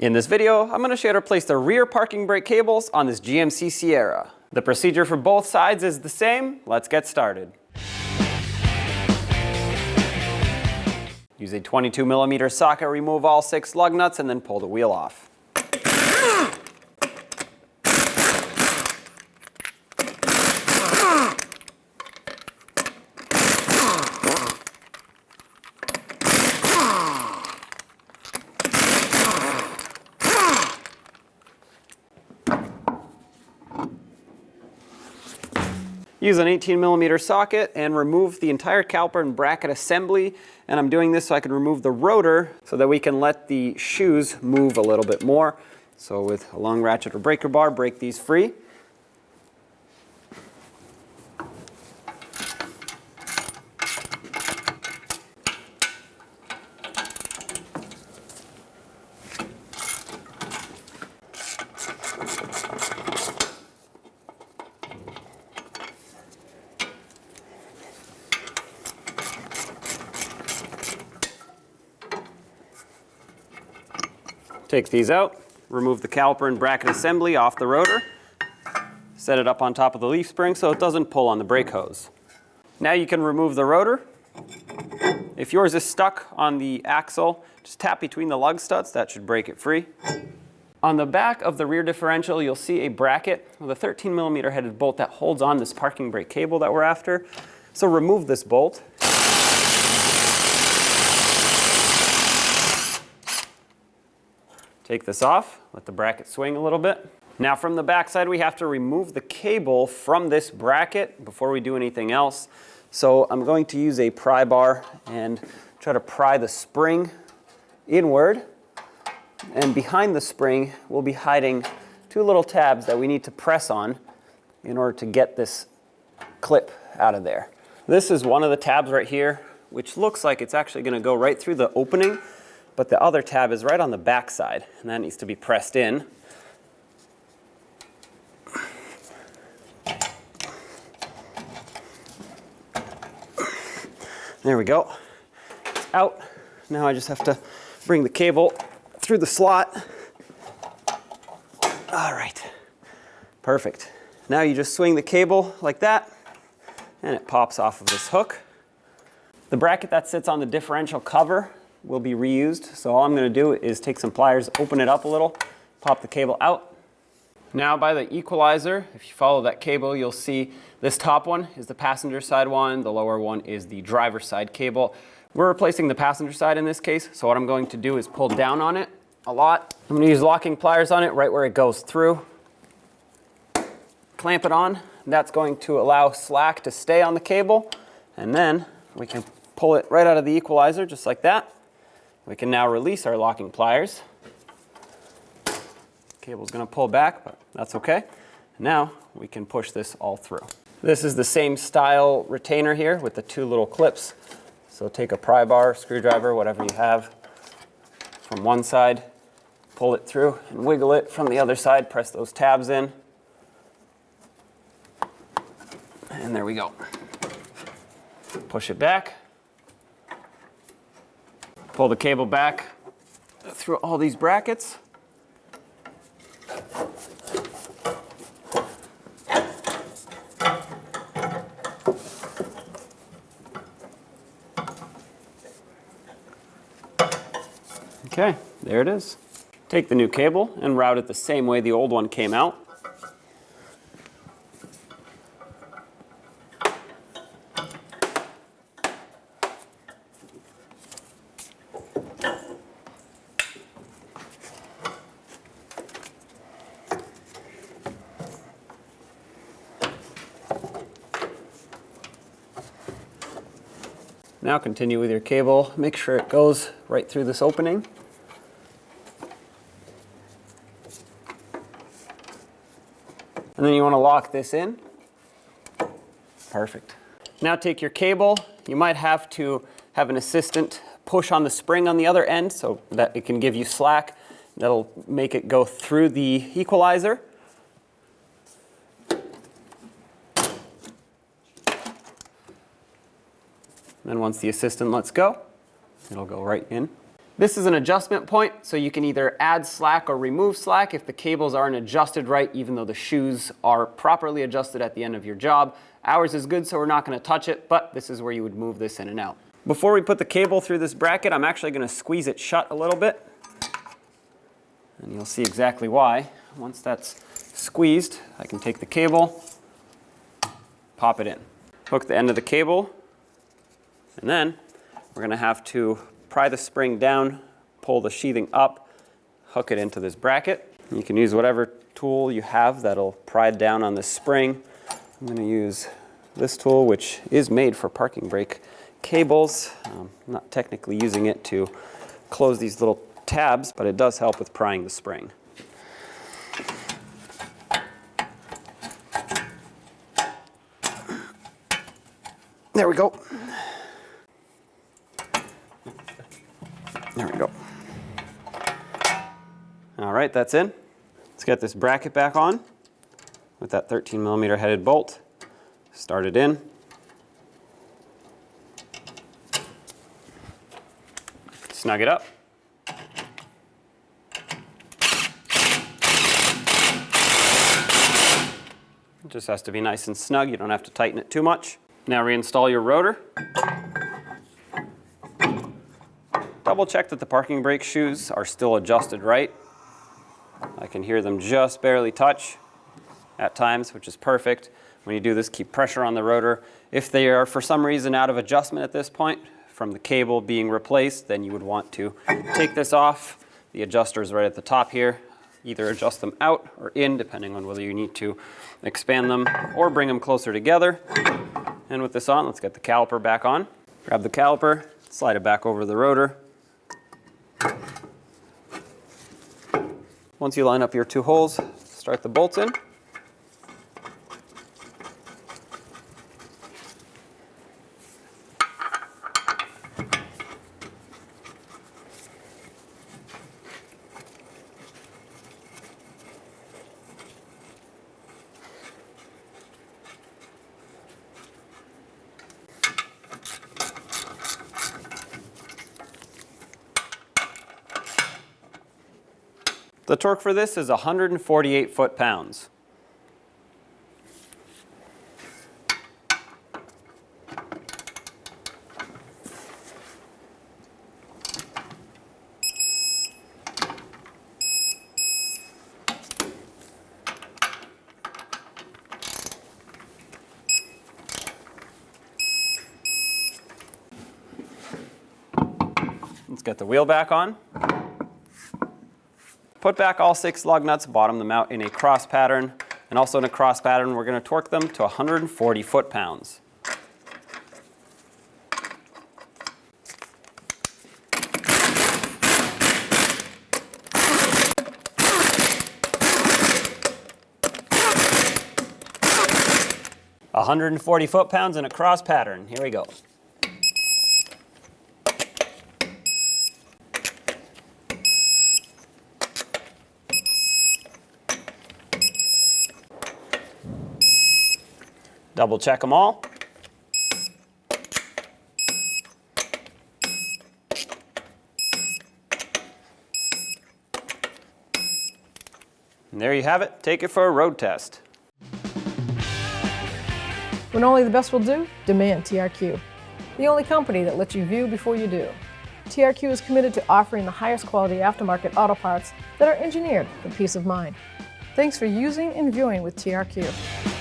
In this video, I'm going to show you how to place the rear parking brake cables on this GMC Sierra. The procedure for both sides is the same. Let's get started. Use a 22mm socket, remove all 6 lug nuts, and then pull the wheel off. Use an 18mm socket and remove the entire caliper and bracket assembly. And I'm doing this so I can remove the rotor so that we can let the shoes move a little bit more. So with a long ratchet or breaker bar, break these free. Take these out, remove the caliper and bracket assembly off the rotor, set it up on top of the leaf spring so it doesn't pull on the brake hose. Now you can remove the rotor. If yours is stuck on the axle, just tap between the lug studs, that should break it free. On the back of the rear differential, you'll see a bracket with a 13mm headed bolt that holds on this parking brake cable that we're after. So remove this bolt. Take this off, let the bracket swing a little bit. Now from the back side, we have to remove the cable from this bracket before we do anything else. So I'm going to use a pry bar and try to pry the spring inward. And behind the spring, we'll be hiding 2 little tabs that we need to press on in order to get this clip out of there. This is one of the tabs right here, which looks like it's actually going to go right through the opening. But the other tab is right on the back side, and that needs to be pressed in. There we go. It's out. Now I just have to bring the cable through the slot. All right. Perfect. Now you just swing the cable like that, and it pops off of this hook. The bracket that sits on the differential cover will be reused. So all I'm going to do is take some pliers, open it up a little, pop the cable out. Now by the equalizer, if you follow that cable, you'll see this top one is the passenger side one, the lower one is the driver's side cable. We're replacing the passenger side in this case, so what I'm going to do is pull down on it a lot. I'm going to use locking pliers on it right where it goes through. Clamp it on. That's going to allow slack to stay on the cable, and then we can pull it right out of the equalizer just like that. We can now release our locking pliers. Cable's going to pull back, but that's okay. Now we can push this all through. This is the same style retainer here with the 2 little clips. So take a pry bar, screwdriver, whatever you have, from one side, pull it through and wiggle it from the other side, press those tabs in. And there we go. Push it back. Pull the cable back through all these brackets. Okay, there it is. Take the new cable and route it the same way the old one came out. Now continue with your cable. Make sure it goes right through this opening. And then you want to lock this in. Perfect. Now take your cable. You might have to have an assistant push on the spring on the other end so that it can give you slack. That'll make it go through the equalizer. Then once the assistant lets go, it'll go right in. This is an adjustment point, so you can either add slack or remove slack if the cables aren't adjusted right, even though the shoes are properly adjusted at the end of your job. Ours is good, so we're not going to touch it, but this is where you would move this in and out. Before we put the cable through this bracket, I'm actually going to squeeze it shut a little bit. And you'll see exactly why. Once that's squeezed, I can take the cable, pop it in. Hook the end of the cable, and then we're going to have to pry the spring down, pull the sheathing up, hook it into this bracket. You can use whatever tool you have that'll pry down on this spring. I'm going to use this tool, which is made for parking brake cables. I'm not technically using it to close these little tabs, but it does help with prying the spring. There we go. There we go. All right, that's in. Let's get this bracket back on with that 13mm headed bolt. Start it in. Snug it up. It just has to be nice and snug. You don't have to tighten it too much. Now reinstall your rotor. Double check that the parking brake shoes are still adjusted right. I can hear them just barely touch at times, which is perfect. When you do this, keep pressure on the rotor. If they are for some reason out of adjustment at this point, from the cable being replaced, then you would want to take this off. The adjuster is right at the top here. Either adjust them out or in, depending on whether you need to expand them or bring them closer together. And with this on, let's get the caliper back on. Grab the caliper, slide it back over the rotor. Once you line up your two holes, start the bolts in. The torque for this is 148 foot-pounds. Let's get the wheel back on. Put back all 6 lug nuts, bottom them out in a cross pattern, and also in a cross pattern we're going to torque them to 140 foot-pounds. $140 foot-pounds in a cross pattern. Here we go. Double check them all. And there you have it. Take it for a road test. When only the best will do, demand TRQ. The only company that lets you view before you do. TRQ is committed to offering the highest quality aftermarket auto parts that are engineered for peace of mind. Thanks for using and viewing with TRQ.